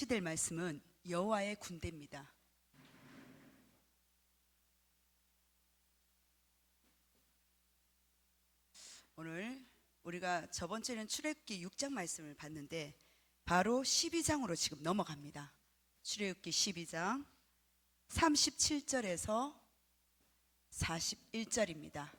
될 말씀은 여호와의 군대입니다. 오늘 우리가 저번 주에는 출애굽기 6장 말씀을 봤는데 바로 12장으로 지금 넘어갑니다. 출애굽기 12장 37절에서 41절입니다.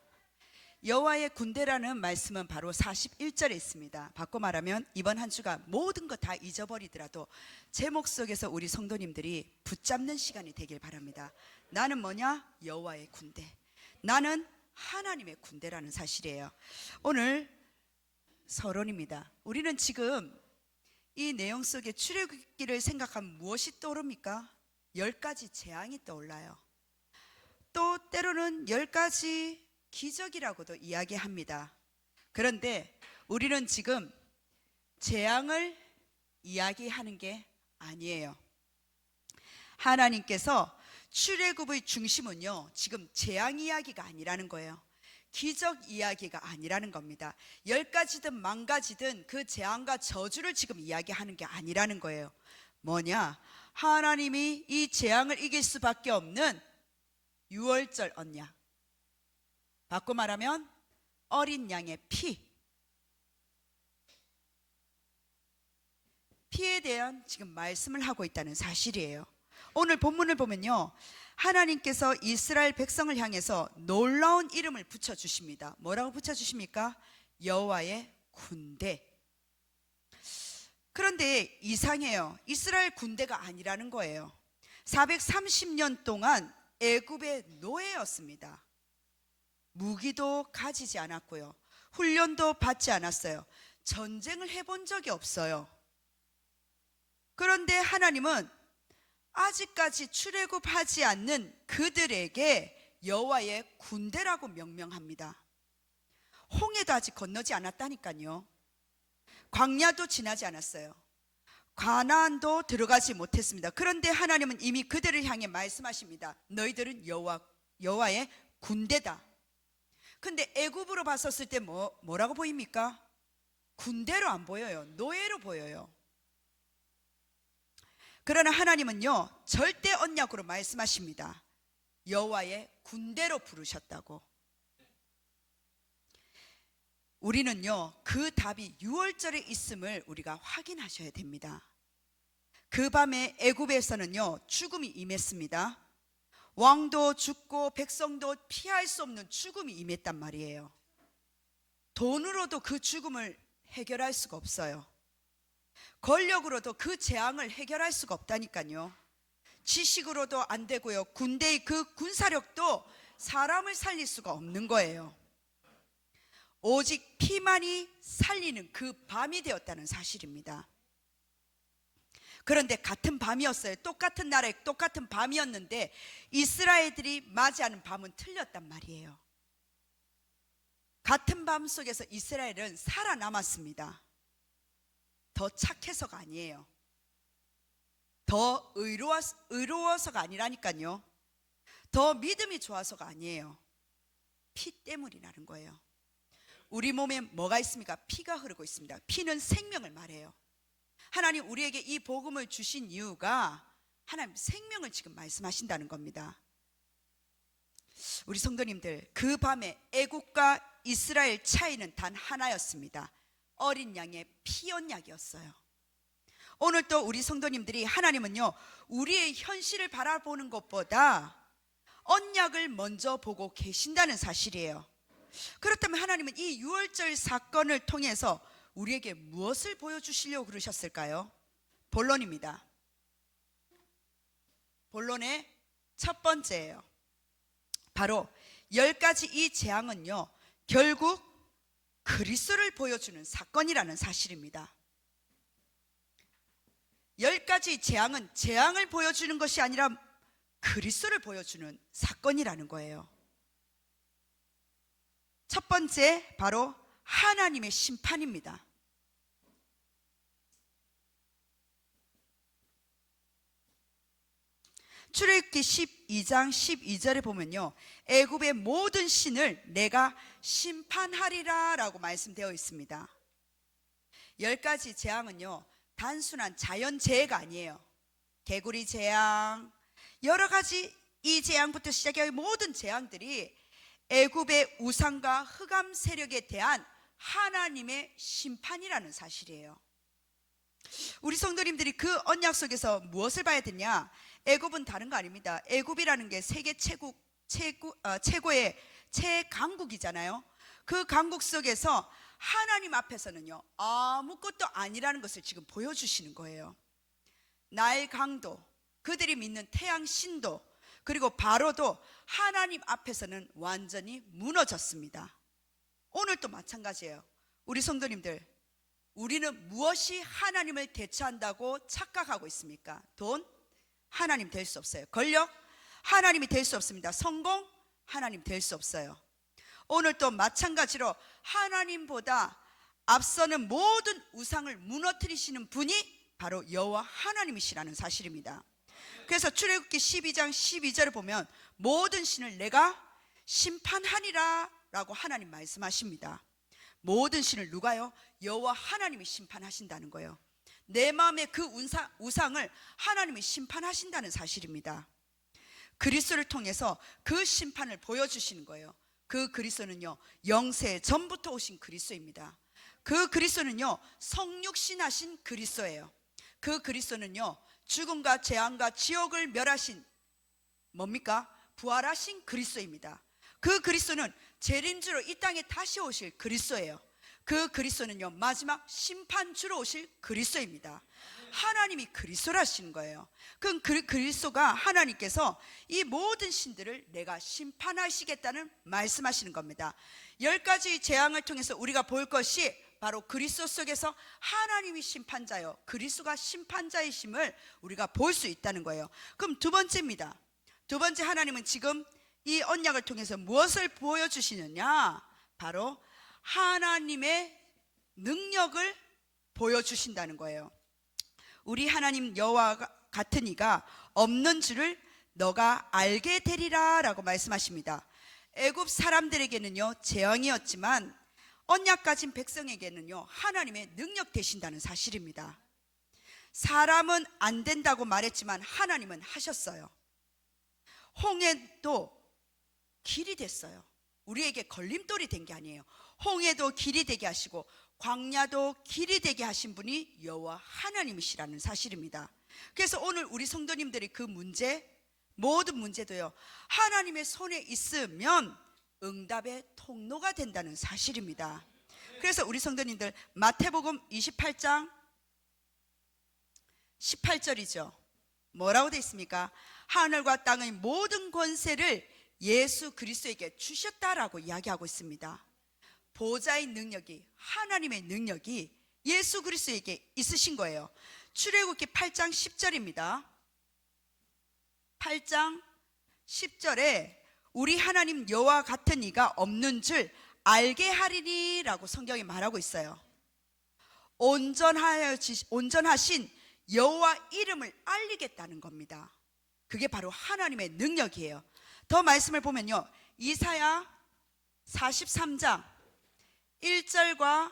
여호와의 군대라는 말씀은 바로 41절에 있습니다. 바꿔 말하면 이번 한 주가 모든 것 다 잊어버리더라도 제목 속에서 우리 성도님들이 붙잡는 시간이 되길 바랍니다. 나는 뭐냐? 여호와의 군대. 나는 하나님의 군대라는 사실이에요. 오늘 서론입니다. 우리는 지금 이 내용 속에 출애굽기를 생각하면 무엇이 떠오릅니까? 10가지 재앙이 떠올라요. 또 때로는 10가지 기적이라고도 이야기합니다. 그런데 우리는 지금 재앙을 이야기하는 게 아니에요. 하나님께서 출애굽의 중심은요, 지금 재앙 이야기가 아니라는 거예요. 기적 이야기가 아니라는 겁니다. 10가지든 10,000가지든 그 재앙과 저주를 지금 이야기하는 게 아니라는 거예요. 뭐냐? 하나님이 이 재앙을 이길 수밖에 없는 유월절 언약, 바꿔 말하면 어린 양의 피에 대한 지금 말씀을 하고 있다는 사실이에요. 오늘 본문을 보면요, 하나님께서 이스라엘 백성을 향해서 놀라운 이름을 붙여주십니다. 뭐라고 붙여주십니까? 여호와의 군대. 그런데 이상해요. 이스라엘 군대가 아니라는 거예요. 430년 동안 애굽의 노예였습니다. 무기도 가지지 않았고요, 훈련도 받지 않았어요. 전쟁을 해본 적이 없어요. 그런데 하나님은 아직까지 출애굽하지 않는 그들에게 여호와의 군대라고 명명합니다. 홍해도 아직 건너지 않았다니까요. 광야도 지나지 않았어요. 가나안도 들어가지 못했습니다. 그런데 하나님은 이미 그들을 향해 말씀하십니다. 너희들은 여호와의 군대다. 근데 애굽으로 봤었을 때 뭐라고 보입니까? 군대로 안 보여요. 노예로 보여요. 그러나 하나님은요, 절대 언약으로 말씀하십니다. 여호와의 군대로 부르셨다고. 우리는요, 그 답이 유월절에 있음을 우리가 확인하셔야 됩니다. 그 밤에 애굽에서는요, 죽음이 임했습니다. 왕도 죽고 백성도 피할 수 없는 죽음이 임했단 말이에요. 돈으로도 그 죽음을 해결할 수가 없어요. 권력으로도 그 재앙을 해결할 수가 없다니까요. 지식으로도 안 되고요, 군대의 그 군사력도 사람을 살릴 수가 없는 거예요. 오직 피만이 살리는 그 밤이 되었다는 사실입니다. 그런데 같은 밤이었어요. 똑같은 나라에 똑같은 밤이었는데 이스라엘들이 맞이하는 밤은 틀렸단 말이에요. 같은 밤 속에서 이스라엘은 살아남았습니다. 더 착해서가 아니에요. 더 의로워서가 아니라니까요. 더 믿음이 좋아서가 아니에요. 피 때문이라는 거예요. 우리 몸에 뭐가 있습니까? 피가 흐르고 있습니다. 피는 생명을 말해요. 하나님 우리에게 이 복음을 주신 이유가 하나님 생명을 지금 말씀하신다는 겁니다. 우리 성도님들, 그 밤에 애국과 이스라엘 차이는 단 하나였습니다. 어린 양의 피 언약이었어요. 오늘 또 우리 성도님들이, 하나님은요, 우리의 현실을 바라보는 것보다 언약을 먼저 보고 계신다는 사실이에요. 그렇다면 하나님은 이 유월절 사건을 통해서 우리에게 무엇을 보여주시려고 그러셨을까요? 본론입니다. 본론의 첫 번째예요. 바로 10가지 이 재앙은요, 결국 그리스도를 보여주는 사건이라는 사실입니다. 10가지 재앙은 재앙을 보여주는 것이 아니라 그리스도를 보여주는 사건이라는 거예요. 첫 번째, 바로 하나님의 심판입니다. 출애굽기 12장 12절에 보면요, 애굽의 모든 신을 내가 심판하리라 라고 말씀되어 있습니다. 10가지 재앙은요, 단순한 자연재해가 아니에요. 개구리 재앙, 여러 가지 이 재앙부터 시작해 모든 재앙들이 애굽의 우상과 흑암 세력에 대한 하나님의 심판이라는 사실이에요. 우리 성도님들이 그 언약 속에서 무엇을 봐야 되냐? 애굽은 다른 거 아닙니다. 애굽이라는 게 세계 최고의 최강국이잖아요. 그 강국 속에서 하나님 앞에서는요, 아무것도 아니라는 것을 지금 보여주시는 거예요. 나일 강도, 그들이 믿는 태양 신도, 그리고 바로도 하나님 앞에서는 완전히 무너졌습니다. 오늘도 마찬가지예요. 우리 성도님들, 우리는 무엇이 하나님을 대체한다고 착각하고 있습니까? 돈? 하나님 될 수 없어요. 권력? 하나님이 될 수 없습니다. 성공? 하나님 될 수 없어요. 오늘도 마찬가지로 하나님보다 앞서는 모든 우상을 무너뜨리시는 분이 바로 여호와 하나님이시라는 사실입니다. 그래서 출애굽기 12장 12절을 보면 모든 신을 내가 심판하리라 라고 하나님 말씀하십니다. 모든 신을 누가요? 여호와 하나님이 심판하신다는 거예요. 내 마음의 그 우상을 하나님이 심판하신다는 사실입니다. 그리스도를 통해서 그 심판을 보여주시는 거예요. 그 그리스도는요, 영세 전부터 오신 그리스도입니다. 그 그리스도는요, 성육신하신 그리스도예요. 그 그리스도는요, 죽음과 재앙과 지옥을 멸하신 뭡니까? 부활하신 그리스도입니다. 그 그리스도는 재림주로 이 땅에 다시 오실 그리스도예요. 그 그리스도는요, 마지막 심판주로 오실 그리스도입니다. 하나님이 그리스도라시는 거예요. 그럼 그 그리스도가 하나님께서 이 모든 신들을 내가 심판하시겠다는 말씀하시는 겁니다. 10가지 재앙을 통해서 우리가 볼 것이 바로 그리스도 속에서 하나님이 심판자요, 그리스도가 심판자이심을 우리가 볼 수 있다는 거예요. 그럼 두 번째입니다. 두 번째, 하나님은 지금 이 언약을 통해서 무엇을 보여주시느냐? 바로 하나님의 능력을 보여주신다는 거예요. 우리 하나님 여호와 같은 이가 없는 줄을 너가 알게 되리라 라고 말씀하십니다. 애굽 사람들에게는요, 재앙이었지만 언약 가진 백성에게는요, 하나님의 능력 되신다는 사실입니다. 사람은 안 된다고 말했지만 하나님은 하셨어요. 홍해도 길이 됐어요. 우리에게 걸림돌이 된 게 아니에요. 홍해도 길이 되게 하시고 광야도 길이 되게 하신 분이 여호와 하나님이시라는 사실입니다. 그래서 오늘 우리 성도님들이 그 문제, 모든 문제도요, 하나님의 손에 있으면 응답의 통로가 된다는 사실입니다. 그래서 우리 성도님들, 마태복음 28장 18절이죠. 뭐라고 되어 있습니까? 하늘과 땅의 모든 권세를 예수 그리스도에게 주셨다라고 이야기하고 있습니다. 보좌의 능력이, 하나님의 능력이 예수 그리스도에게 있으신 거예요. 출애굽기 8장 10절입니다. 8장 10절에 우리 하나님 여호와 같은 이가 없는 줄 알게 하리니 라고 성경이 말하고 있어요. 온전하신 여호와 이름을 알리겠다는 겁니다. 그게 바로 하나님의 능력이에요. 더 말씀을 보면요, 이사야 43장 1절과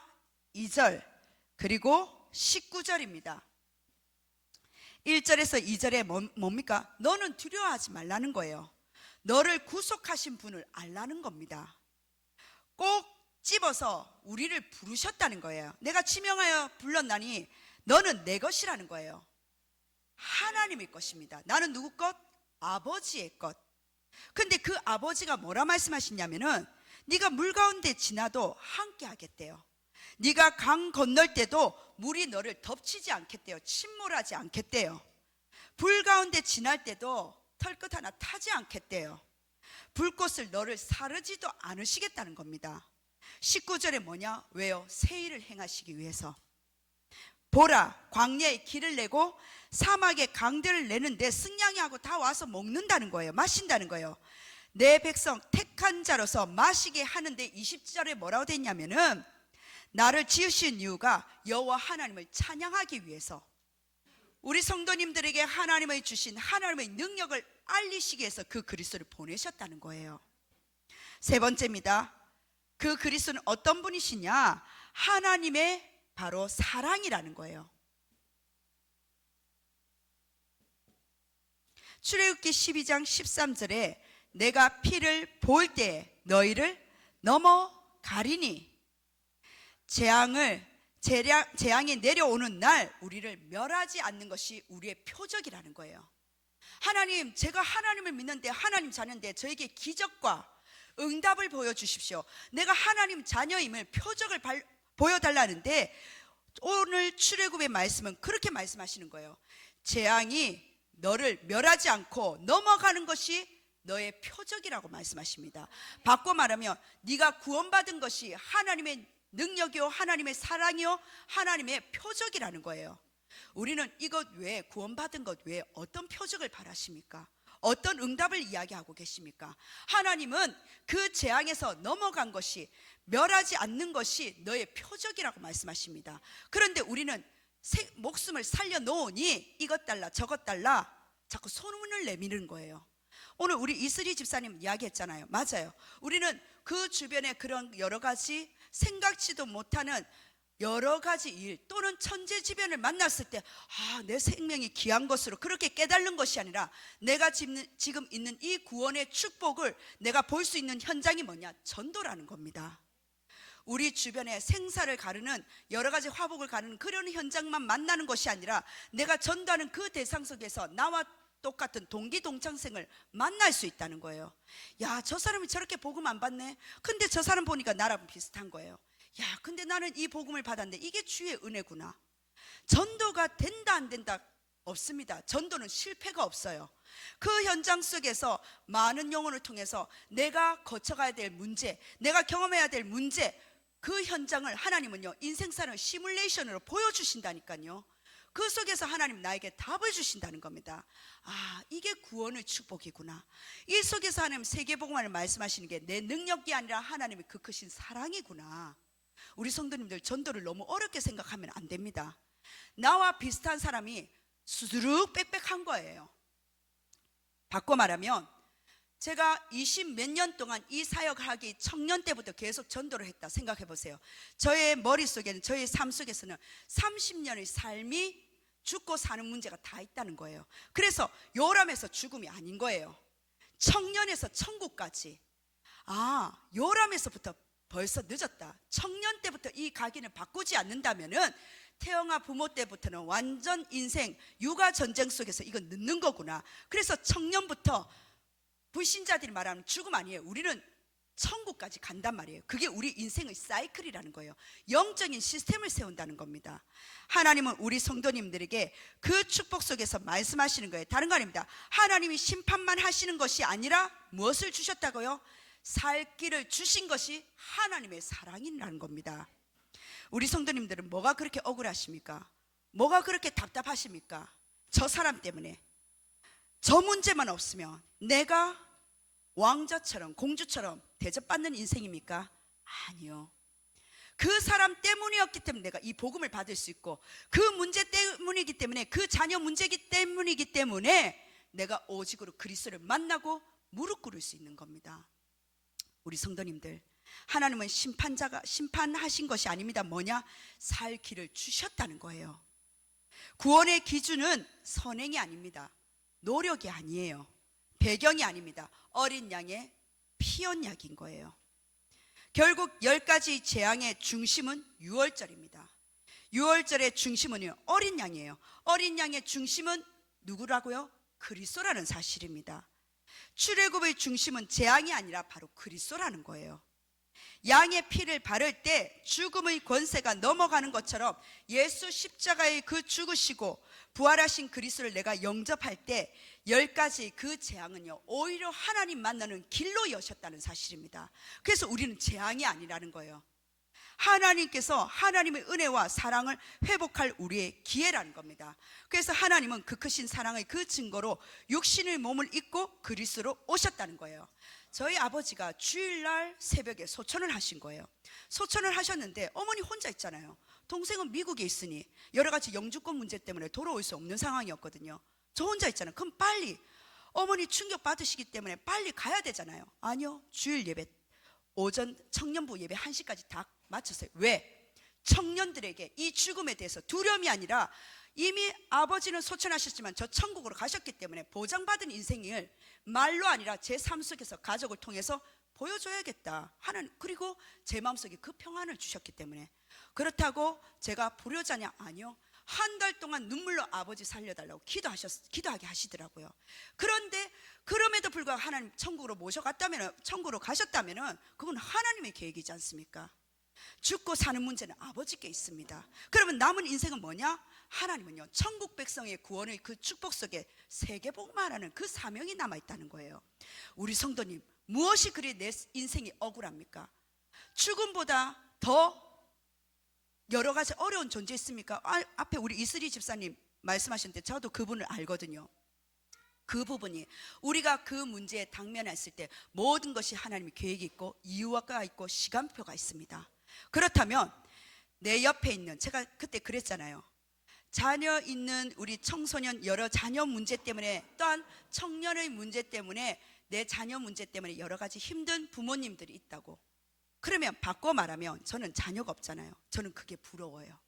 2절 그리고 19절입니다. 1절에서 2절에 뭡니까? 너는 두려워하지 말라는 거예요. 너를 구속하신 분을 알라는 겁니다. 꼭 집어서 우리를 부르셨다는 거예요. 내가 지명하여 불렀나니 너는 내 것이라는 거예요. 하나님의 것입니다. 나는 누구 것? 아버지의 것. 근데 그 아버지가 뭐라 말씀하시냐면은 네가 물 가운데 지나도 함께 하겠대요. 네가 강 건널 때도 물이 너를 덮치지 않겠대요. 침몰하지 않겠대요. 불 가운데 지날 때도 털끝 하나 타지 않겠대요. 불꽃을 너를 사르지도 않으시겠다는 겁니다. 19절에 뭐냐? 왜요? 새 일을 행하시기 위해서. 보라, 광야에 길을 내고 사막에 강들을 내는데 승냥이하고 다 와서 먹는다는 거예요. 마신다는 거예요. 내 백성 택한 자로서 마시게 하는데 20절에 뭐라고 돼 있냐면은 나를 지으신 이유가 여호와 하나님을 찬양하기 위해서, 우리 성도님들에게 하나님의 주신 하나님의 능력을 알리시기 위해서 그 그리스도를 보내셨다는 거예요. 세 번째입니다. 그 그리스도는 어떤 분이시냐? 하나님의 바로 사랑이라는 거예요. 출애굽기 12장 13절에 내가 피를 볼 때에 너희를 넘어가리니, 재앙이 내려오는 날 우리를 멸하지 않는 것이 우리의 표적이라는 거예요. 하나님, 제가 하나님을 믿는데, 하나님 자녀인데 저에게 기적과 응답을 보여주십시오. 내가 하나님 자녀임을 표적을 보여달라는데, 오늘 출애굽의 말씀은 그렇게 말씀하시는 거예요. 재앙이 너를 멸하지 않고 넘어가는 것이 너의 표적이라고 말씀하십니다. 바꿔 말하면 네가 구원받은 것이 하나님의 능력이요, 하나님의 사랑이요, 하나님의 표적이라는 거예요. 우리는 이것 외에, 구원받은 것 외에 어떤 표적을 바라십니까? 어떤 응답을 이야기하고 계십니까? 하나님은 그 재앙에서 넘어간 것이, 멸하지 않는 것이 너의 표적이라고 말씀하십니다. 그런데 우리는 목숨을 살려놓으니 이것 달라 저것 달라 자꾸 소문을 내미는 거예요. 오늘 우리 이슬이 집사님 이야기했잖아요. 맞아요. 우리는 그 주변에 그런 여러 가지 생각지도 못하는 여러 가지 일 또는 천재지변을 만났을 때, 내 생명이 귀한 것으로 그렇게 깨달는 것이 아니라, 내가 지금 있는 이 구원의 축복을 내가 볼 수 있는 현장이 뭐냐? 전도라는 겁니다. 우리 주변에 생사를 가르는 여러 가지 화복을 가르는 그런 현장만 만나는 것이 아니라, 내가 전도하는 그 대상 속에서 나와 똑같은 동기 동창생을 만날 수 있다는 거예요. 야, 저 사람이 저렇게 복음 안 받네. 근데 저 사람 보니까 나랑 비슷한 거예요. 야, 근데 나는 이 복음을 받았는데 이게 주의 은혜구나. 전도가 된다 안 된다 없습니다. 전도는 실패가 없어요. 그 현장 속에서 많은 영혼을 통해서 내가 거쳐가야 될 문제, 내가 경험해야 될 문제, 그 현장을 하나님은요, 인생사를 시뮬레이션으로 보여주신다니까요. 그 속에서 하나님 나에게 답을 주신다는 겁니다. 이게 구원의 축복이구나. 이 속에서 하나님 세계복음화를 말씀하시는 게 내 능력이 아니라 하나님의 그 크신 사랑이구나. 우리 성도님들, 전도를 너무 어렵게 생각하면 안 됩니다. 나와 비슷한 사람이 수두룩 빽빽한 거예요. 바꿔 말하면, 제가 20 몇 년 동안 이 사역하기 청년 때부터 계속 전도를 했다 생각해 보세요. 저의 머릿속에는, 저의 삶 속에서는 30년의 삶이 죽고 사는 문제가 다 있다는 거예요. 그래서 요람에서 죽음이 아닌 거예요. 청년에서 천국까지. 요람에서부터 벌써 늦었다. 청년 때부터 이 각인을 바꾸지 않는다면은 태영아 부모 때부터는 완전 인생 육아 전쟁 속에서 이건 늦는 거구나. 그래서 청년부터 불신자들이 말하는 죽음 아니에요. 우리는 천국까지 간단 말이에요. 그게 우리 인생의 사이클이라는 거예요. 영적인 시스템을 세운다는 겁니다. 하나님은 우리 성도님들에게 그 축복 속에서 말씀하시는 거예요. 다른 거 아닙니다. 하나님이 심판만 하시는 것이 아니라 무엇을 주셨다고요? 살 길을 주신 것이 하나님의 사랑이라는 겁니다. 우리 성도님들은 뭐가 그렇게 억울하십니까? 뭐가 그렇게 답답하십니까? 저 사람 때문에, 저 문제만 없으면 내가 왕자처럼 공주처럼 대접받는 인생입니까? 아니요. 그 사람 때문이었기 때문에 내가 이 복음을 받을 수 있고, 그 문제 때문이기 때문에, 그 자녀 문제이기 때문이기 때문에 내가 오직으로 그리스도를 만나고 무릎 꿇을 수 있는 겁니다. 우리 성도님들, 하나님은 심판하신 것이 아닙니다. 뭐냐? 살 길을 주셨다는 거예요. 구원의 기준은 선행이 아닙니다. 노력이 아니에요. 배경이 아닙니다. 어린 양의 피 언약인 거예요. 결국 10가지 재앙의 중심은 유월절입니다. 유월절의 중심은요, 어린 양이에요. 어린 양의 중심은 누구라고요? 그리스도라는 사실입니다. 출애굽의 중심은 재앙이 아니라 바로 그리스도라는 거예요. 양의 피를 바를 때 죽음의 권세가 넘어가는 것처럼 예수 십자가의 그 죽으시고 부활하신 그리스도를 내가 영접할 때 10가지 그 재앙은요, 오히려 하나님 만나는 길로 여셨다는 사실입니다. 그래서 우리는 재앙이 아니라는 거예요. 하나님께서 하나님의 은혜와 사랑을 회복할 우리의 기회라는 겁니다. 그래서 하나님은 그 크신 사랑의 그 증거로 육신의 몸을 입고 그리스도로 오셨다는 거예요. 저희 아버지가 주일날 새벽에 소천을 하신 거예요. 소천을 하셨는데 어머니 혼자 있잖아요. 동생은 미국에 있으니 여러 가지 영주권 문제 때문에 돌아올 수 없는 상황이었거든요. 저 혼자 있잖아요. 그럼 빨리, 어머니 충격 받으시기 때문에 빨리 가야 되잖아요. 아니요, 주일 예배 오전 청년부 예배 1시까지 다 마쳤어요. 왜? 청년들에게 이 죽음에 대해서 두려움이 아니라 이미 아버지는 소천하셨지만 저 천국으로 가셨기 때문에 보장받은 인생을 말로 아니라 제 삶 속에서 가족을 통해서 보여줘야겠다 하는, 그리고 제 마음속에 그 평안을 주셨기 때문에. 그렇다고 제가 불효자냐? 아니요. 한 달 동안 눈물로 아버지 살려달라고 기도하게 하시더라고요. 그런데 그럼에도 불구하고 하나님 천국으로 모셔갔다면, 천국으로 가셨다면 그건 하나님의 계획이지 않습니까? 죽고 사는 문제는 아버지께 있습니다. 그러면 남은 인생은 뭐냐? 하나님은요, 천국 백성의 구원의 그 축복 속에 세계복음만 하는 그 사명이 남아있다는 거예요. 우리 성도님, 무엇이 그리 내 인생이 억울합니까? 죽음보다 더 여러 가지 어려운 존재 있습니까? 앞에 우리 이슬이 집사님 말씀하셨는데 저도 그분을 알거든요. 그 부분이, 우리가 그 문제에 당면했을 때 모든 것이 하나님의 계획이 있고 이유가 있고 시간표가 있습니다. 그렇다면 내 옆에 있는, 제가 그때 그랬잖아요. 자녀 있는 우리 청소년, 여러 자녀 문제 때문에, 또한 청년의 문제 때문에, 내 자녀 문제 때문에 여러 가지 힘든 부모님들이 있다고. 그러면 바꿔 말하면 저는 자녀가 없잖아요. 저는 그게 부러워요.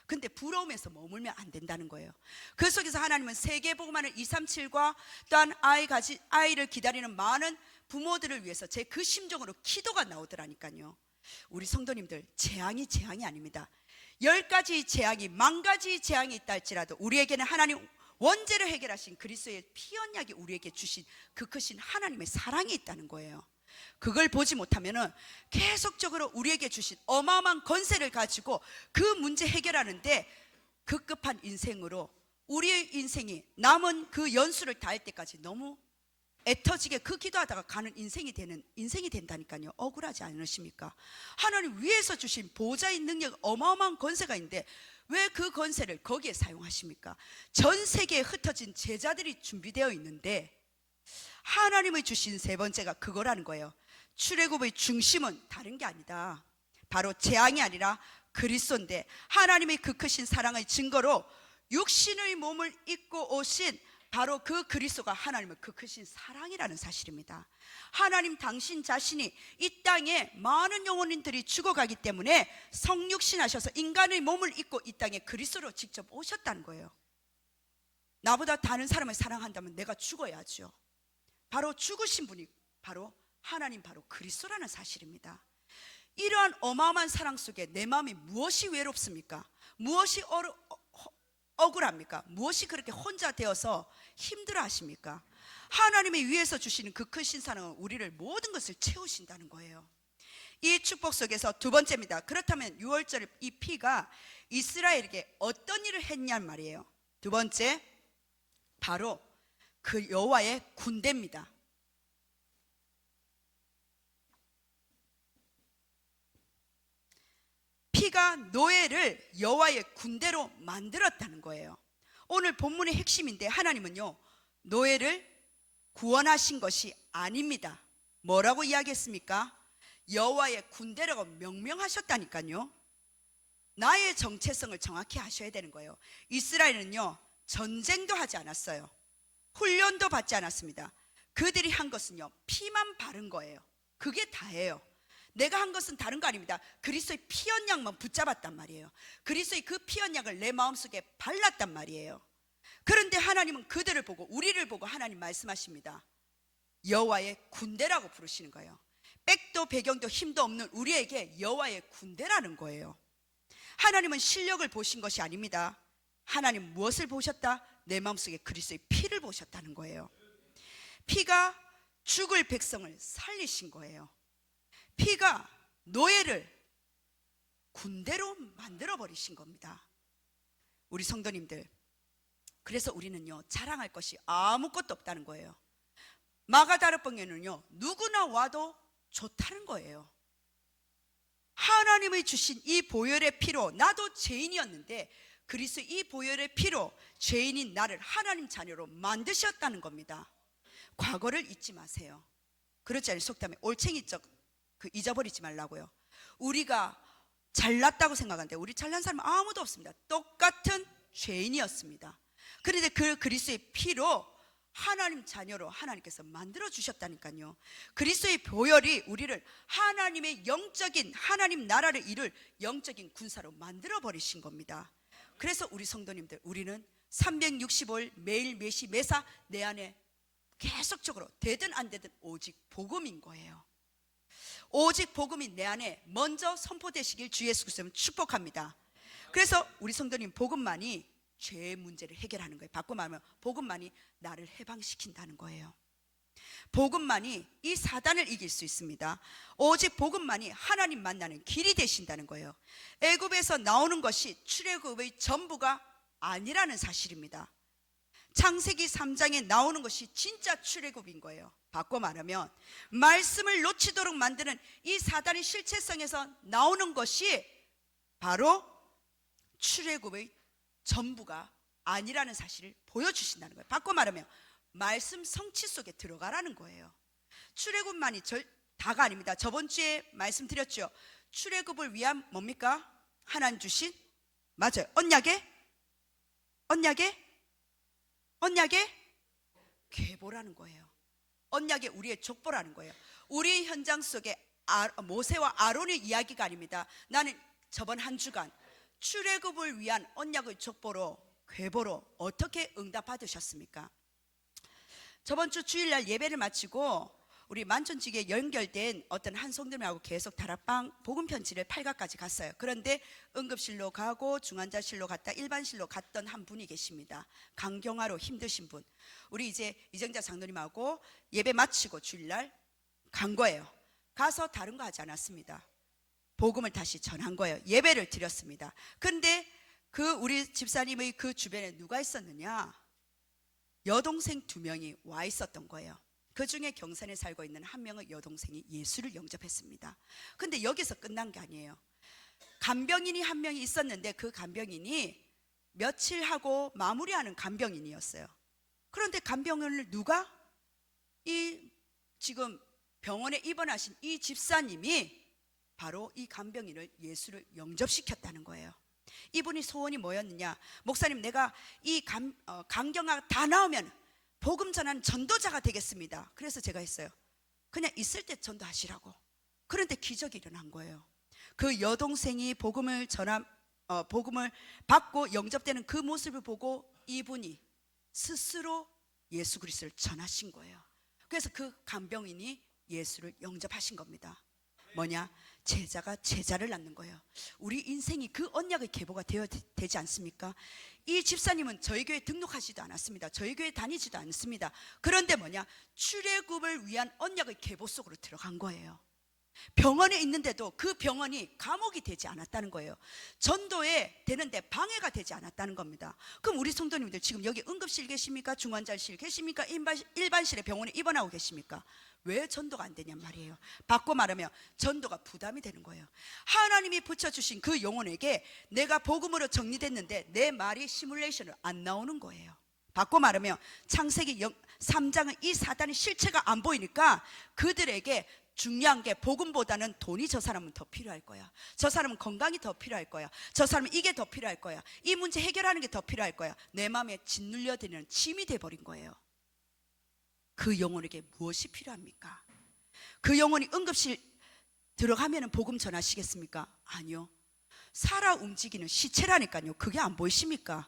근데 부러움에서 머물면 안 된다는 거예요. 그 속에서 하나님은 세계복음하는 237과 또한 아이를 기다리는 많은 부모들을 위해서 제 그 심정으로 기도가 나오더라니까요. 우리 성도님들, 재앙이 아닙니다. 10가지 재앙이, 10,000가지 재앙이 있다 할지라도 우리에게는 하나님 원죄를 해결하신 그리스도의 피 언약이 우리에게 주신 그 크신 하나님의 사랑이 있다는 거예요. 그걸 보지 못하면은 계속적으로 우리에게 주신 어마어마한 권세를 가지고 그 문제 해결하는데 급급한 인생으로 우리의 인생이 남은 그 연수를 다할 때까지 너무 애터지게 그 기도하다가 가는 인생이 된다니까요. 억울하지 않으십니까? 하나님 위에서 주신 보좌의 능력, 어마어마한 권세가 있는데 왜 그 권세를 거기에 사용하십니까? 전 세계에 흩어진 제자들이 준비되어 있는데 하나님의 주신 세 번째가 그거라는 거예요. 출애굽의 중심은 다른 게 아니다. 바로 재앙이 아니라 그리스도인데, 하나님의 그 크신 사랑의 증거로 육신의 몸을 입고 오신 바로 그 그리스도가 하나님의 그 크신 사랑이라는 사실입니다. 하나님 당신 자신이 이 땅에 많은 영혼들이 죽어가기 때문에 성육신하셔서 인간의 몸을 입고 이 땅에 그리스도로 직접 오셨다는 거예요. 나보다 다른 사람을 사랑한다면 내가 죽어야죠. 바로 죽으신 분이 바로 하나님, 바로 그리스도라는 사실입니다. 이러한 어마어마한 사랑 속에 내 마음이 무엇이 외롭습니까? 무엇이 억울합니까? 무엇이 그렇게 혼자 되어서 힘들어 하십니까? 하나님의 위에서 주시는 그 크신 사랑은 우리를 모든 것을 채우신다는 거예요. 이 축복 속에서 두 번째입니다. 그렇다면 6월절 이 피가 이스라엘에게 어떤 일을 했냔 말이에요. 두 번째, 바로 그 여호와의 군대입니다. 피가 노예를 여호와의 군대로 만들었다는 거예요. 오늘 본문의 핵심인데, 하나님은요 노예를 구원하신 것이 아닙니다. 뭐라고 이야기했습니까? 여호와의 군대라고 명명하셨다니까요. 나의 정체성을 정확히 아셔야 되는 거예요. 이스라엘은요 전쟁도 하지 않았어요. 훈련도 받지 않았습니다. 그들이 한 것은요 피만 바른 거예요. 그게 다예요. 내가 한 것은 다른 거 아닙니다. 그리스도의 피 언약만 붙잡았단 말이에요. 그리스도의 그 피 언약을 내 마음속에 발랐단 말이에요. 그런데 하나님은 그들을 보고, 우리를 보고 하나님 말씀하십니다. 여호와의 군대라고 부르시는 거예요. 백도 배경도 힘도 없는 우리에게 여호와의 군대라는 거예요. 하나님은 실력을 보신 것이 아닙니다. 하나님 무엇을 보셨다? 내 마음속에 그리스도의 피를 보셨다는 거예요. 피가 죽을 백성을 살리신 거예요. 피가 노예를 군대로 만들어 버리신 겁니다. 우리 성도님들, 그래서 우리는요 자랑할 것이 아무것도 없다는 거예요. 마가다락방에는요 누구나 와도 좋다는 거예요. 하나님의 주신 이 보혈의 피로, 나도 죄인이었는데 그리스도 이 보혈의 피로 죄인인 나를 하나님 자녀로 만드셨다는 겁니다. 과거를 잊지 마세요. 그렇지 않아요? 속담에 올챙이적 잊어버리지 말라고요. 우리가 잘났다고 생각하는데 우리 잘난 사람은 아무도 없습니다. 똑같은 죄인이었습니다. 그런데 그 그리스도의 피로 하나님 자녀로 하나님께서 만들어 주셨다니까요. 그리스도의 보혈이 우리를 하나님의 영적인, 하나님 나라를 이룰 영적인 군사로 만들어 버리신 겁니다. 그래서 우리 성도님들, 우리는 365일 매일 매시 매사 내 안에 계속적으로 되든 안 되든 오직 복음인 거예요. 오직 복음이 내 안에 먼저 선포되시길 주 예수 그리스도는 축복합니다. 그래서 우리 성도님, 복음만이 죄의 문제를 해결하는 거예요. 바꿔 말하면 복음만이 나를 해방시킨다는 거예요. 복음만이 이 사단을 이길 수 있습니다. 오직 복음만이 하나님 만나는 길이 되신다는 거예요. 애굽에서 나오는 것이 출애굽의 전부가 아니라는 사실입니다. 창세기 3장에 나오는 것이 진짜 출애굽인 거예요. 바꿔 말하면 말씀을 놓치도록 만드는 이 사단의 실체성에서 나오는 것이 바로 출애굽의 전부가 아니라는 사실을 보여주신다는 거예요. 바꿔 말하면 말씀 성취 속에 들어가라는 거예요. 출애굽만이 다가 아닙니다. 저번 주에 말씀드렸죠. 출애굽을 위한 뭡니까? 하나님 주신, 맞아요, 언약의 계보라는 거예요. 언약의 우리의 족보라는 거예요. 우리 현장 속에 모세와 아론의 이야기가 아닙니다. 나는 저번 한 주간 출애굽을 위한 언약의 족보로, 계보로 어떻게 응답받으셨습니까? 저번 주 주일날 예배를 마치고 우리 만천지기에 연결된 어떤 한 성도님하고 계속 다락방 복음 편지를 8가까지 갔어요. 그런데 응급실로 가고 중환자실로 갔다 일반실로 갔던 한 분이 계십니다. 간경화로 힘드신 분. 우리 이제 이정자 장로님하고 예배 마치고 주일날 간 거예요. 가서 다른 거 하지 않았습니다. 복음을 다시 전한 거예요. 예배를 드렸습니다. 근데 그 우리 집사님의 그 주변에 누가 있었느냐? 여동생 2명이 와 있었던 거예요. 그 중에 경산에 살고 있는 한 명의 여동생이 예수를 영접했습니다. 근데 여기서 끝난 게 아니에요. 간병인이 한 명이 있었는데 그 간병인이 며칠 하고 마무리하는 간병인이었어요. 그런데 간병인을 누가? 이 지금 병원에 입원하신 이 집사님이 바로 이 간병인을 예수를 영접시켰다는 거예요. 이분이 소원이 뭐였느냐? 목사님, 내가 이 간경화가 다 나오면 복음 전하는 전도자가 되겠습니다. 그래서 제가 했어요. 그냥 있을 때 전도하시라고. 그런데 기적이 일어난 거예요. 그 여동생이 복음을 받고 영접되는 그 모습을 보고 이분이 스스로 예수 그리스도를 전하신 거예요. 그래서 그 간병인이 예수를 영접하신 겁니다. 뭐냐? 제자가 제자를 낳는 거예요. 우리 인생이 그 언약의 계보가 되지 않습니까? 이 집사님은 저희 교회 등록하지도 않았습니다. 저희 교회 다니지도 않습니다. 그런데 뭐냐? 출애굽을 위한 언약의 계보 속으로 들어간 거예요. 병원에 있는데도 그 병원이 감옥이 되지 않았다는 거예요. 전도에 되는데 방해가 되지 않았다는 겁니다. 그럼 우리 성도님들 지금 여기 응급실 계십니까? 중환자실 계십니까? 일반실에 병원에 입원하고 계십니까? 왜 전도가 안 되냔 말이에요. 바꿔 말하면 전도가 부담이 되는 거예요. 하나님이 붙여주신 그 영혼에게 내가 복음으로 정리됐는데 내 말이 시뮬레이션으로 안 나오는 거예요. 바꿔 말하면 창세기 3장은 이 사단의 실체가 안 보이니까 그들에게 중요한 게 복음보다는 돈이 저 사람은 더 필요할 거야. 저 사람은 건강이 더 필요할 거야. 저 사람은 이게 더 필요할 거야. 이 문제 해결하는 게 더 필요할 거야. 내 마음에 짓눌려드는 짐이 돼버린 거예요. 그 영혼에게 무엇이 필요합니까? 그 영혼이 응급실 들어가면 복음 전하시겠습니까? 아니요. 살아 움직이는 시체라니까요. 그게 안 보이십니까?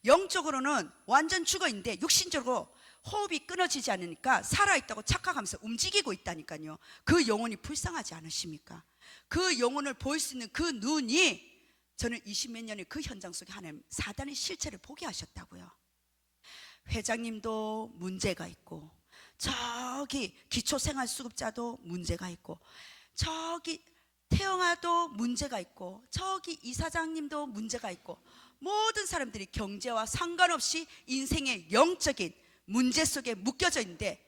영적으로는 완전 죽어 있는데 육신적으로 호흡이 끊어지지 않으니까 살아있다고 착각하면서 움직이고 있다니까요. 그 영혼이 불쌍하지 않으십니까? 그 영혼을 볼 수 있는 그 눈이, 저는 20몇 년의 그 현장 속에 하나님 사단의 실체를 보게 하셨다고요. 회장님도 문제가 있고, 저기 기초생활수급자도 문제가 있고, 저기 태영아도 문제가 있고, 저기 이사장님도 문제가 있고, 모든 사람들이 경제와 상관없이 인생의 영적인 문제 속에 묶여져 있는데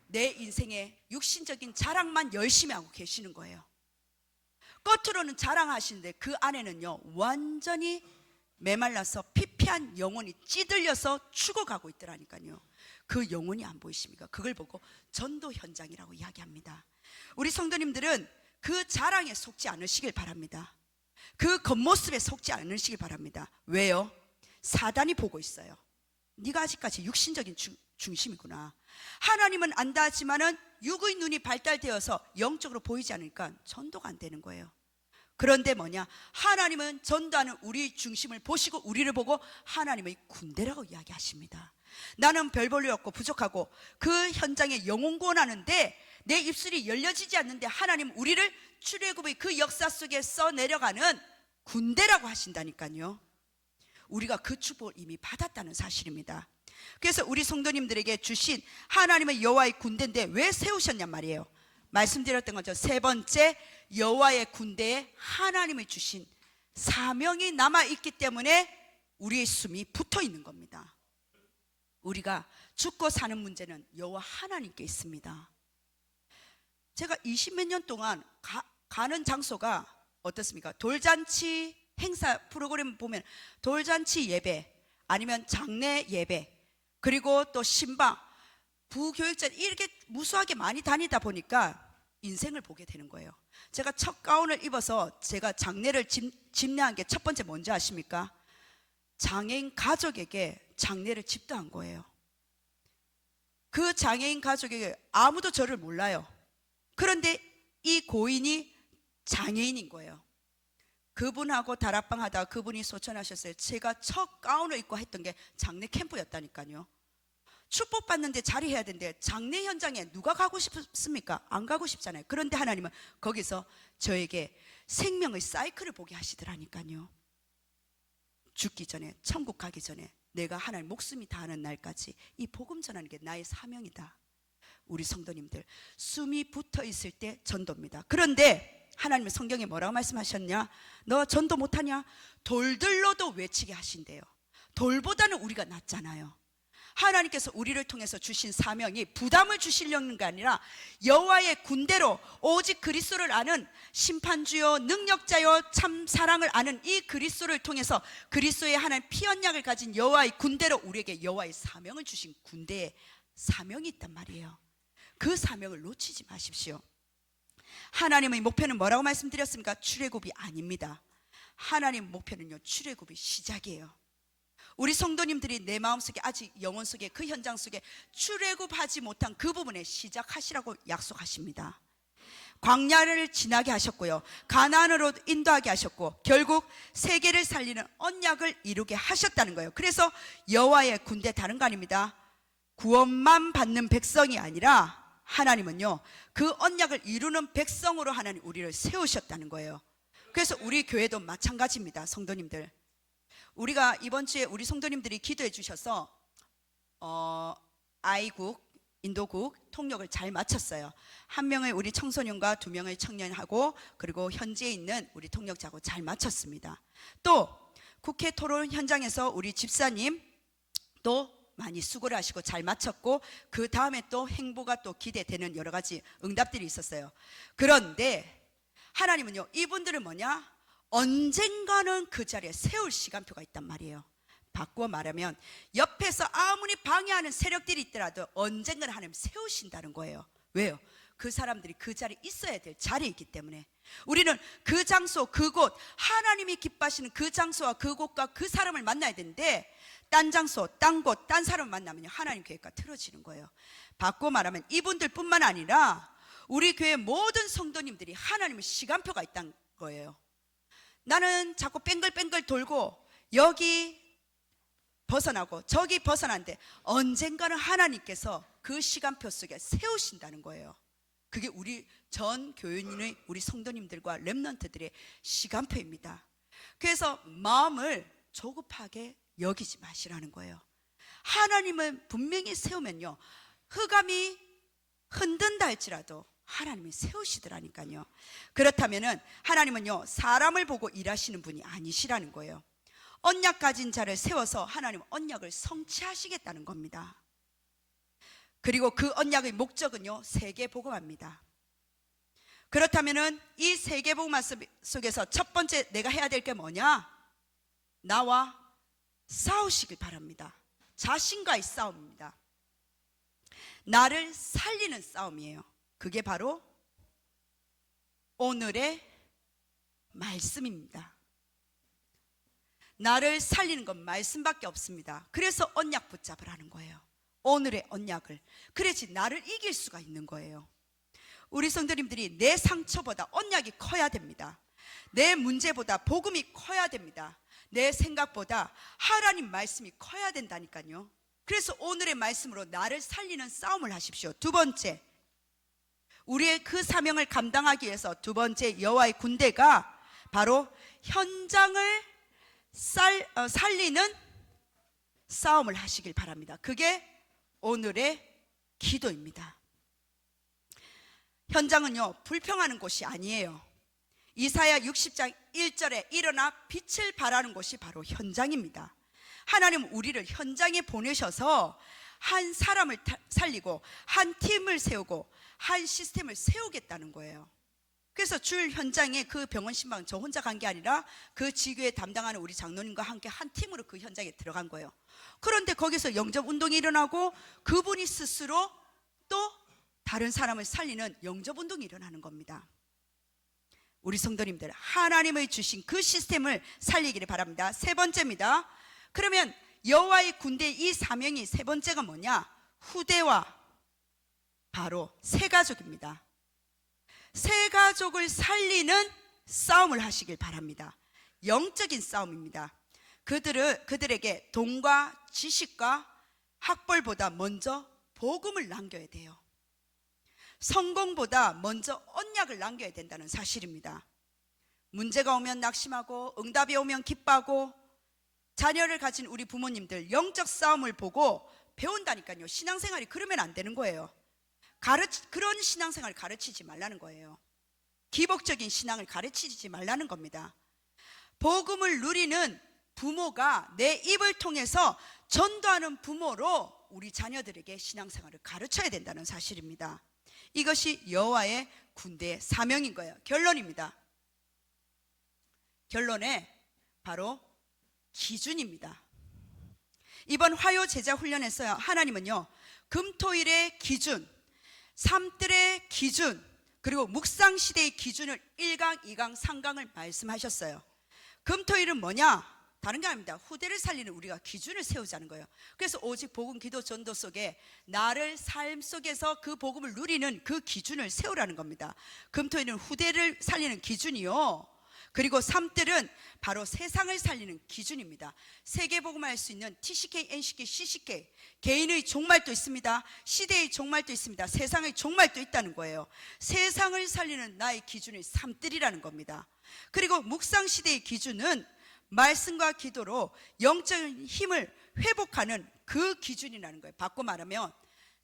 내 인생의 육신적인 자랑만 열심히 하고 계시는 거예요. 겉으로는 자랑하시는데 그 안에는요 완전히 메말라서 피폐한 영혼이 찌들려서 죽어가고 있더라니까요. 그 영혼이 안 보이십니까? 그걸 보고 전도 현장이라고 이야기합니다. 우리 성도님들은 그 자랑에 속지 않으시길 바랍니다. 그 겉모습에 속지 않으시길 바랍니다. 왜요? 사단이 보고 있어요. 네가 아직까지 육신적인 중심이구나. 하나님은 안다 하지만은 육의 눈이 발달되어서 영적으로 보이지 않으니까 전도가 안 되는 거예요. 그런데 뭐냐? 하나님은 전도하는 우리 중심을 보시고 우리를 보고 하나님의 군대라고 이야기하십니다. 나는 별 볼 일 없고 부족하고 그 현장에 영혼 구원하는데 내 입술이 열려지지 않는데 하나님 우리를 출애굽의 그 역사 속에 써 내려가는 군대라고 하신다니까요. 우리가 그 축복을 이미 받았다는 사실입니다. 그래서 우리 성도님들에게 주신 하나님의 여호와의 군대인데 왜 세우셨냔 말이에요. 말씀드렸던 거죠. 세 번째, 여호와의 군대에 하나님이 주신 사명이 남아있기 때문에 우리의 숨이 붙어 있는 겁니다. 우리가 죽고 사는 문제는 여호와 하나님께 있습니다. 제가 20몇 년 동안 가는 장소가 어떻습니까? 돌잔치 행사 프로그램 보면 돌잔치 예배, 아니면 장례 예배, 그리고 또 신방, 부교육전, 이렇게 무수하게 많이 다니다 보니까 인생을 보게 되는 거예요. 제가 첫 가운을 입어서 제가 장례를 집례한 게 첫 번째 뭔지 아십니까? 장애인 가족에게 장례를 집도한 거예요. 그 장애인 가족에게 아무도 저를 몰라요. 그런데 이 고인이 장애인인 거예요. 그분하고 다락방 하다가 그분이 소천하셨어요. 제가 첫 가운을 입고 했던 게 장례 캠프였다니까요. 축복받는데 자리해야 되는데 장례 현장에 누가 가고 싶습니까? 안 가고 싶잖아요. 그런데 하나님은 거기서 저에게 생명의 사이클을 보게 하시더라니까요. 죽기 전에, 천국 가기 전에 내가 하나님 목숨이 다하는 날까지 이 복음 전하는 게 나의 사명이다. 우리 성도님들, 숨이 붙어 있을 때 전도입니다. 그런데 하나님은 성경에 뭐라고 말씀하셨냐? 너 전도 못하냐? 돌들로도 외치게 하신대요. 돌보다는 우리가 낫잖아요. 하나님께서 우리를 통해서 주신 사명이 부담을 주시려는 게 아니라 여호와의 군대로 오직 그리스도를 아는 심판주요 능력자요 참 사랑을 아는 이 그리스도를 통해서 그리스도의 하나님 피 언약을 가진 여호와의 군대로 우리에게 여호와의 사명을 주신 군대에 사명이 있단 말이에요. 그 사명을 놓치지 마십시오. 하나님의 목표는 뭐라고 말씀드렸습니까? 출애굽이 아닙니다. 하나님 목표는요, 출애굽이 시작이에요. 우리 성도님들이 내 마음속에 아직 영혼 속에 그 현장 속에 출애굽하지 못한 그 부분에 시작하시라고 약속하십니다. 광야를 지나게 하셨고요, 가나안으로 인도하게 하셨고 결국 세계를 살리는 언약을 이루게 하셨다는 거예요. 그래서 여호와의 군대, 다른 거 아닙니다. 구원만 받는 백성이 아니라 하나님은요 그 언약을 이루는 백성으로 하나님 우리를 세우셨다는 거예요. 그래서 우리 교회도 마찬가지입니다. 성도님들, 우리가 이번 주에 우리 성도님들이 기도해 주셔서 아이국, 인도국 통역을 잘 마쳤어요. 한 명의 우리 청소년과 두 명의 청년하고 그리고 현지에 있는 우리 통역자하고 잘 마쳤습니다. 또 국회 토론 현장에서 우리 집사님 또 많이 수고를 하시고 잘 마쳤고 그 다음에 또 행보가 또 기대되는 여러 가지 응답들이 있었어요. 그런데 하나님은요 이분들은 뭐냐? 언젠가는 그 자리에 세울 시간표가 있단 말이에요. 바꾸어 말하면 옆에서 아무리 방해하는 세력들이 있더라도 언젠가는 하나님 세우신다는 거예요. 왜요? 그 사람들이 그 자리에 있어야 될 자리이기 때문에 우리는 그 장소, 그곳, 하나님이 기뻐하시는 그 장소와 그곳과 그 사람을 만나야 되는데 딴 장소, 딴 곳, 딴 사람을 만나면 하나님 계획과 틀어지는 거예요. 바꾸어 말하면 이분들 뿐만 아니라 우리 교회 모든 성도님들이 하나님의 시간표가 있다는 거예요. 나는 자꾸 뺑글뺑글 돌고 여기 벗어나고 저기 벗어난데 언젠가는 하나님께서 그 시간표 속에 세우신다는 거예요. 그게 우리 전 교인의 우리 성도님들과 렘넌트들의 시간표입니다. 그래서 마음을 조급하게 여기지 마시라는 거예요. 하나님은 분명히 세우면요 흑암이 흔든다 할지라도 하나님이 세우시더라니까요. 그렇다면은 하나님은요 사람을 보고 일하시는 분이 아니시라는 거예요. 언약 가진 자를 세워서 하나님은 언약을 성취하시겠다는 겁니다. 그리고 그 언약의 목적은요 세계 복음화입니다. 그렇다면은 이 세계 복음화 속에서 첫 번째 내가 해야 될 게 뭐냐? 나와 싸우시길 바랍니다. 자신과의 싸움입니다. 나를 살리는 싸움이에요. 그게 바로 오늘의 말씀입니다. 나를 살리는 건 말씀밖에 없습니다. 그래서 언약 붙잡으라는 거예요. 오늘의 언약을. 그래야지 나를 이길 수가 있는 거예요. 우리 성도님들이 내 상처보다 언약이 커야 됩니다. 내 문제보다 복음이 커야 됩니다. 내 생각보다 하나님 말씀이 커야 된다니까요. 그래서 오늘의 말씀으로 나를 살리는 싸움을 하십시오. 두 번째, 우리의 그 사명을 감당하기 위해서 두 번째 여호와의 군대가 바로 현장을 살리는 싸움을 하시길 바랍니다. 그게 오늘의 기도입니다. 현장은요, 불평하는 곳이 아니에요. 이사야 60장 1절에 일어나 빛을 발하는 곳이 바로 현장입니다. 하나님은 우리를 현장에 보내셔서 한 사람을 살리고 한 팀을 세우고 한 시스템을 세우겠다는 거예요. 그래서 주일 현장에 그 병원 신방 저 혼자 간 게 아니라 그 지교에 담당하는 우리 장로님과 함께 한 팀으로 그 현장에 들어간 거예요. 그런데 거기서 영접 운동이 일어나고 그분이 스스로 또 다른 사람을 살리는 영접 운동이 일어나는 겁니다. 우리 성도님들, 하나님의 주신 그 시스템을 살리기를 바랍니다. 세 번째입니다. 그러면 여호와의 군대 이 사명이 세 번째가 뭐냐? 후대와 바로 새 가족입니다. 새 가족을 살리는 싸움을 하시길 바랍니다. 영적인 싸움입니다. 그들에게 돈과 지식과 학벌보다 먼저 복음을 남겨야 돼요. 성공보다 먼저 언약을 남겨야 된다는 사실입니다. 문제가 오면 낙심하고 응답이 오면 기뻐하고 자녀를 가진 우리 부모님들 영적 싸움을 보고 배운다니까요. 신앙생활이 그러면 안 되는 거예요. 그런 신앙생활을 가르치지 말라는 거예요. 기복적인 신앙을 가르치지 말라는 겁니다. 복음을 누리는 부모가 내 입을 통해서 전도하는 부모로 우리 자녀들에게 신앙생활을 가르쳐야 된다는 사실입니다. 이것이 여호와의 군대의 사명인 거예요. 결론입니다. 결론에 바로 기준입니다. 이번 화요 제자 훈련에서 하나님은요, 금토일의 기준, 삶들의 기준, 그리고 묵상 시대의 기준을 1강, 2강, 3강을 말씀하셨어요. 금토일은 뭐냐? 다른 게 아닙니다. 후대를 살리는 우리가 기준을 세우자는 거예요. 그래서 오직 복음, 기도, 전도 속에 나를 삶 속에서 그 복음을 누리는 그 기준을 세우라는 겁니다. 금토일은 후대를 살리는 기준이요, 그리고 삶들은 바로 세상을 살리는 기준입니다. 세계복음을 할 수 있는 TCK, NCK, CCK, 개인의 종말도 있습니다. 시대의 종말도 있습니다. 세상의 종말도 있다는 거예요. 세상을 살리는 나의 기준이 삶들이라는 겁니다. 그리고 묵상시대의 기준은 말씀과 기도로 영적인 힘을 회복하는 그 기준이라는 거예요. 바꿔 말하면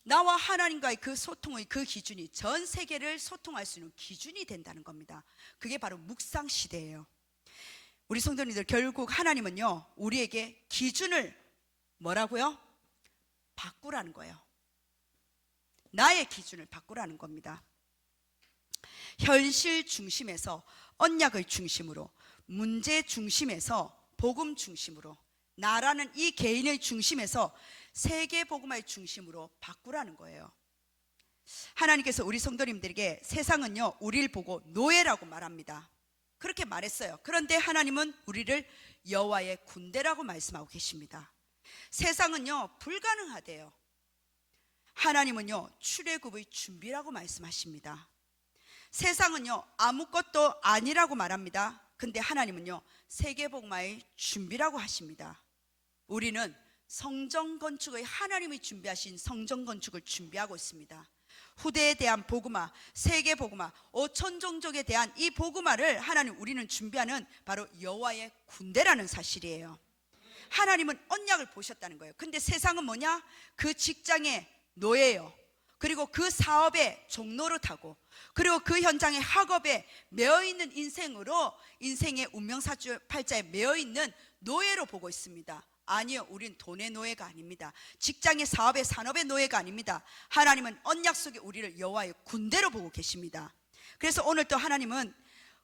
나와 하나님과의 그 소통의 그 기준이 전 세계를 소통할 수 있는 기준이 된다는 겁니다. 그게 바로 묵상 시대예요. 우리 성도님들, 결국 하나님은요, 우리에게 기준을 뭐라고요? 바꾸라는 거예요. 나의 기준을 바꾸라는 겁니다. 현실 중심에서 언약을 중심으로, 문제 중심에서 복음 중심으로, 나라는 이 개인의 중심에서 세계 복음의 중심으로 바꾸라는 거예요. 하나님께서 우리 성도님들에게 세상은요, 우리를 보고 노예라고 말합니다. 그렇게 말했어요. 그런데 하나님은 우리를 여호와의 군대라고 말씀하고 계십니다. 세상은요, 불가능하대요. 하나님은요, 출애굽의 준비라고 말씀하십니다. 세상은요, 아무것도 아니라고 말합니다. 근데 하나님은요, 세계복음화의 준비라고 하십니다. 우리는 성전 건축의 하나님이 준비하신 성전 건축을 준비하고 있습니다. 후대에 대한 복음화, 세계 복음화, 5천 종족에 대한 이 복음화를 하나님, 우리는 준비하는 바로 여호와의 군대라는 사실이에요. 하나님은 언약을 보셨다는 거예요. 근데 세상은 뭐냐? 그 직장의 노예예요. 그리고 그 사업의 종노릇하고, 그리고 그 현장의 학업에 매여있는 인생으로, 인생의 운명사주팔자에 매여있는 노예로 보고 있습니다. 아니요, 우린 돈의 노예가 아닙니다. 직장의, 사업의, 산업의 노예가 아닙니다. 하나님은 언약 속에 우리를 여호와의 군대로 보고 계십니다. 그래서 오늘 또 하나님은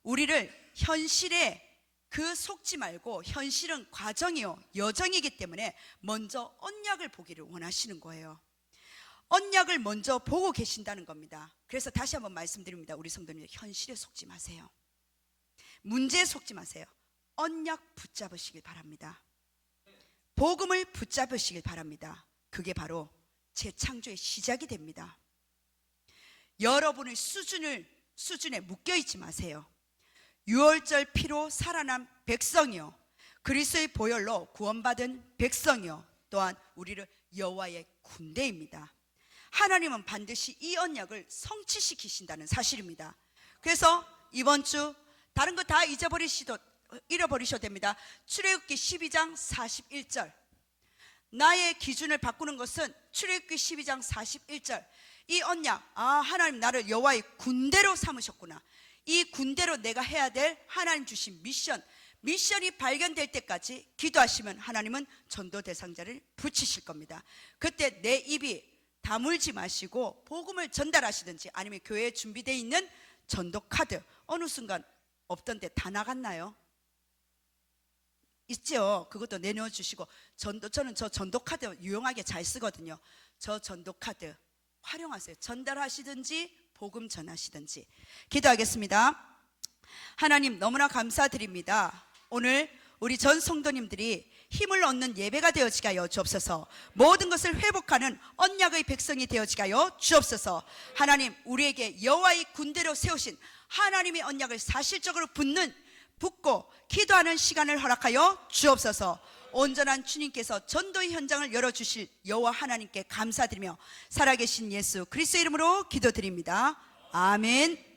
우리를 현실에 그 속지 말고, 현실은 과정이요, 여정이기 때문에 먼저 언약을 보기를 원하시는 거예요. 언약을 먼저 보고 계신다는 겁니다. 그래서 다시 한번 말씀드립니다. 우리 성도님들, 현실에 속지 마세요. 문제에 속지 마세요. 언약 붙잡으시길 바랍니다. 복음을 붙잡으시길 바랍니다. 그게 바로 재창조의 시작이 됩니다. 여러분의 수준에 묶여있지 마세요. 유월절 피로 살아난 백성이요, 그리스도의 보혈로 구원받은 백성이요, 또한 우리를 여호와의 군대입니다. 하나님은 반드시 이 언약을 성취시키신다는 사실입니다. 그래서 이번 주 다른 거 다 잃어버리셔도 됩니다. 출애굽기 12장 41절, 나의 기준을 바꾸는 것은 출애굽기 12장 41절, 이 언약, 하나님 나를 여호와의 군대로 삼으셨구나, 이 군대로 내가 해야 될 하나님 주신 미션이 발견될 때까지 기도하시면 하나님은 전도 대상자를 붙이실 겁니다. 그때 내 입이 다물지 마시고 복음을 전달하시든지, 아니면 교회에 준비되어 있는 전도 카드, 어느 순간 없던데 다 나갔나요? 있죠. 그것도 내놓아 주시고, 저는 저 전도 카드 유용하게 잘 쓰거든요. 저 전도 카드 활용하세요. 전달하시든지 복음 전하시든지. 기도하겠습니다. 하나님, 너무나 감사드립니다. 오늘 우리 전 성도님들이 힘을 얻는 예배가 되어지게 하여 주옵소서. 모든 것을 회복하는 언약의 백성이 되어지게 하여 주옵소서. 하나님, 우리에게 여호와의 군대로 세우신 하나님의 언약을 사실적으로 붙고 기도하는 시간을 허락하여 주옵소서. 온전한 주님께서 전도의 현장을 열어주실 여호와 하나님께 감사드리며 살아계신 예수 그리스도의 이름으로 기도드립니다. 아멘.